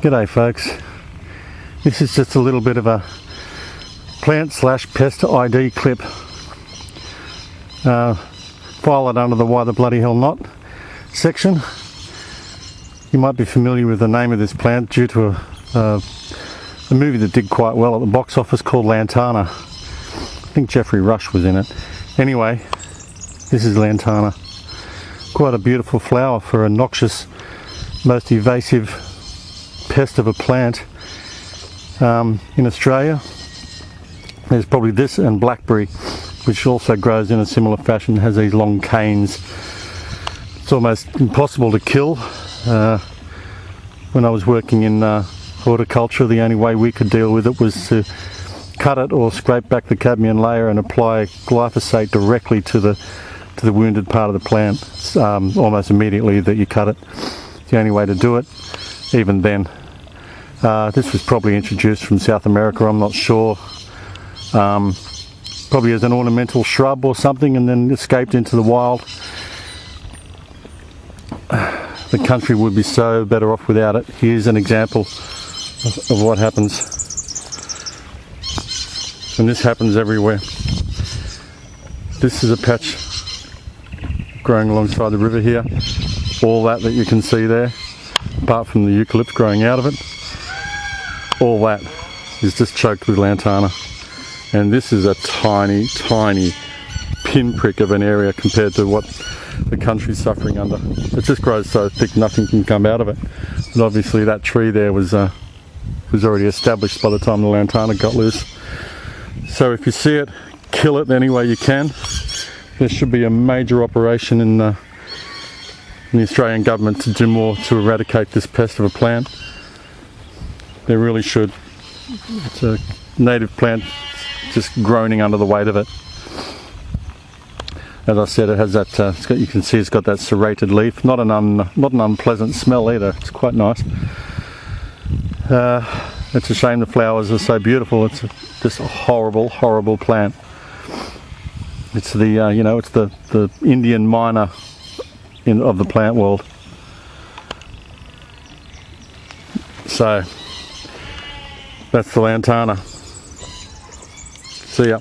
G'day folks, this is just a little bit of a plant / pest ID clip. File it under the why the bloody hell not section. You might be familiar with the name of this plant due to a movie that did quite well at the box office called Lantana. I think Jeffrey Rush was in it. Anyway, this is Lantana. Quite a beautiful flower for a noxious, most invasive pest of a plant. In Australia there's probably this and blackberry, which also grows in a similar fashion, has these long canes. It's almost impossible to kill. When I was working in horticulture, the only way we could deal with it was to cut it or scrape back the cadmium layer and apply glyphosate directly to the wounded part of the plant, almost immediately that you cut it. It's the only way to do it. Even then, this was probably introduced from South America, I'm not sure. Probably as an ornamental shrub or something, and then escaped into the wild. The country would be so better off without it. Here's an example of what happens. And this happens everywhere. This is a patch growing alongside the river here. All that you can see there, apart from the eucalypts growing out of it, all that is just choked with lantana. And this is a tiny, tiny pinprick of an area compared to what the country's suffering under. It just grows so thick nothing can come out of it. But obviously that tree there was already established by the time the lantana got loose. So if you see it, kill it any way you can. There should be a major operation in the Australian government to do more to eradicate this pest of a plant. They really should. It's a native plant just groaning under the weight of it. As I said, it has that, you can see it's got that serrated leaf. Not an unpleasant smell either. It's quite nice. It's a shame the flowers are so beautiful. It's just a horrible, horrible plant. It's the, it's the Indian minor of the plant world. So, that's the lantana. See ya.